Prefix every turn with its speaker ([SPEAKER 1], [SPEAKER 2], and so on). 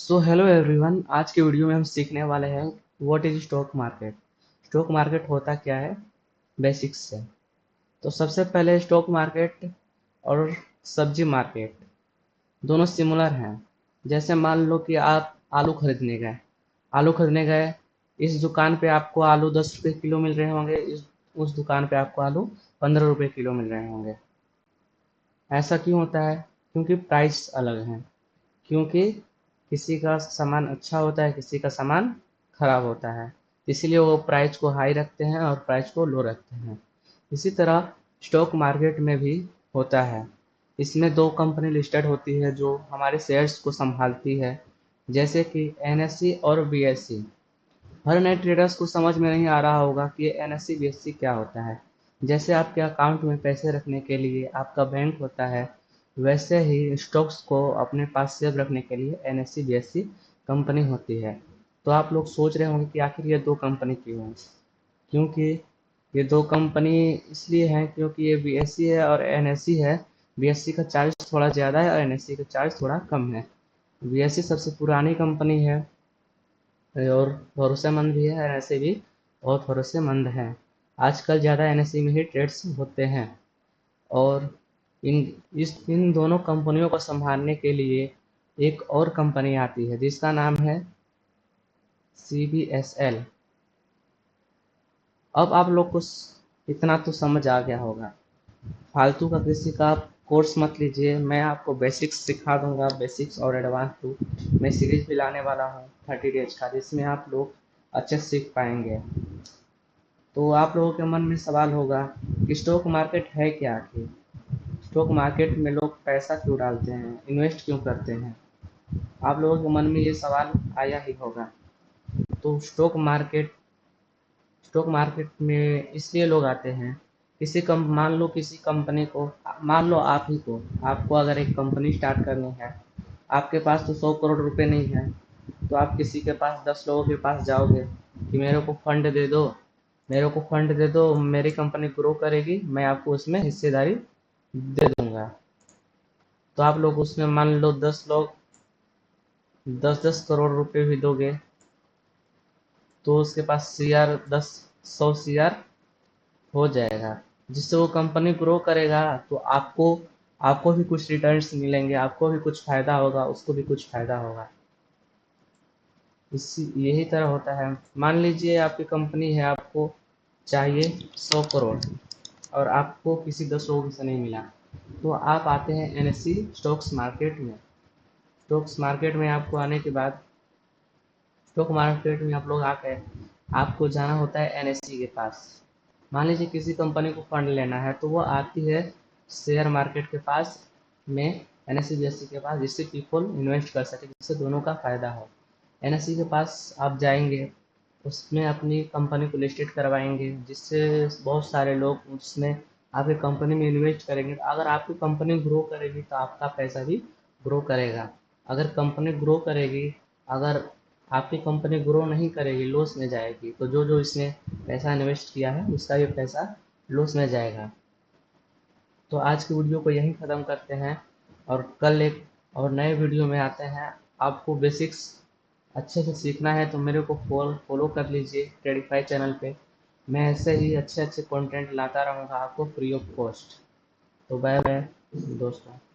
[SPEAKER 1] So hello everyone, आज के video में हम सीखने वाले हैं what is stock market. Stock market होता क्या है, बेसिक्स से। तो सबसे पहले स्टॉक मार्केट और सब्जी मार्केट दोनों सिमिलर हैं। जैसे मान लो कि आप आलू खरीदने गए। इस दुकान पे आपको आलू 10 रुपये किलो मिल रहे होंगे, उस दुकान पे आपको आलू 15 रुपये किलो मिल रहे होंगे। ऐसा क्यों होता है? क्योंकि प्राइस अलग है। क्योंकि किसी का सामान अच्छा होता है, किसी का सामान खराब होता है, इसीलिए वो प्राइस को हाई रखते हैं और प्राइस को लो रखते हैं। इसी तरह स्टॉक मार्केट में भी होता है। इसमें दो कंपनी लिस्टेड होती है जो हमारे शेयर्स को संभालती है, जैसे कि एनएससी और बीएससी। हर नए ट्रेडर्स को समझ में नहीं आ रहा होगा कि ये एनएससी बीएससी क्या होता है। जैसे आपके अकाउंट में पैसे रखने के लिए आपका बैंक होता है, वैसे ही स्टॉक्स को अपने पास सेव रखने के लिए एनएससी बीएससी कंपनी होती है। तो आप लोग सोच रहे होंगे कि आखिर ये दो कंपनी क्यों है। क्योंकि ये दो कंपनी इसलिए हैं क्योंकि ये बीएससी है और एनएससी है। बीएससी का चार्ज थोड़ा ज़्यादा है और एनएससी का चार्ज थोड़ा कम है। बीएससी सबसे पुरानी कंपनी है और भरोसेमंद भी है, एनएससी भी बहुत भरोसेमंद है। आजकल ज़्यादा एनएससी में ही ट्रेड्स होते हैं। और इन दोनों कंपनियों को संभालने के लिए एक और कंपनी आती है जिसका नाम है सीबीएसएल। अब आप लोग को इतना तो समझ आ गया होगा। फालतू का किसी का आप कोर्स मत लीजिए, मैं आपको बेसिक्स सिखा दूंगा, बेसिक्स और एडवांस टू। मैं सीरीज भी लाने वाला हूँ 30 डेज का, जिसमें आप लोग अच्छे से सीख पाएंगे। तो आप लोगों के मन में सवाल होगा कि स्टॉक मार्केट है क्या आखिर। स्टॉक मार्केट में लोग पैसा क्यों डालते हैं, इन्वेस्ट क्यों करते हैं? आप लोगों के मन में ये सवाल आया ही होगा। तो स्टॉक मार्केट में इसलिए लोग आते हैं। मान लो किसी कंपनी को, मान लो आप ही को, आपको अगर एक कंपनी स्टार्ट करनी है, आपके पास तो 100 करोड़ रुपए नहीं है, तो आप किसी के पास 10 लोगों के पास जाओगे कि मेरे को फंड दे दो, मेरी कंपनी ग्रो करेगी, मैं आपको उसमें हिस्सेदारी दे दूंगा। तो आप लोग उसमें मान लो 10 लोग 10-10 करोड़ रुपए भी दोगे, तो उसके पास सीआर 100 सीआर हो जाएगा, जिससे वो कंपनी ग्रो करेगा। तो आपको आपको भी कुछ रिटर्न्स मिलेंगे, आपको भी कुछ फायदा होगा, उसको भी कुछ फायदा होगा। इसी यही तरह होता है। मान लीजिए आपकी कंपनी है, आपको चाहिए 100 करोड़ और आपको किसी 10 लोगों से नहीं मिला, तो आप आते हैं एनएससी स्टॉक्स मार्केट में। स्टॉक्स मार्केट में आपको आने के बाद, स्टॉक मार्केट में आप लोग आकर आपको जाना होता है एनएससी के पास। मान लीजिए किसी कंपनी को फंड लेना है, तो वो आती है शेयर मार्केट के पास में, एनएससी बीएससी के पास, जिससे पीपल इन्वेस्ट कर सके, जिससे दोनों का फायदा हो। एनएससी के पास आप जाएंगे, उसमें अपनी कंपनी को लिस्टेड करवाएंगे, जिससे बहुत सारे लोग उसमें आपकी कंपनी में इन्वेस्ट करेंगे। अगर आपकी कंपनी ग्रो करेगी तो आपका पैसा भी ग्रो करेगा। अगर कंपनी ग्रो करेगी, अगर आपकी कंपनी ग्रो नहीं करेगी, लॉस में जाएगी, तो जो जो इसने पैसा इन्वेस्ट किया है उसका भी पैसा लॉस में जाएगा। तो आज की वीडियो को यहीं ख़त्म करते हैं और कल एक और नए वीडियो में आते हैं। आपको बेसिक्स अच्छे से सीखना है तो मेरे को फॉलो कर लीजिए ट्रेडिफाई चैनल पे। मैं ऐसे ही अच्छे अच्छे कंटेंट लाता रहूँगा आपको फ्री ऑफ कॉस्ट। तो बाय बाय दोस्तों।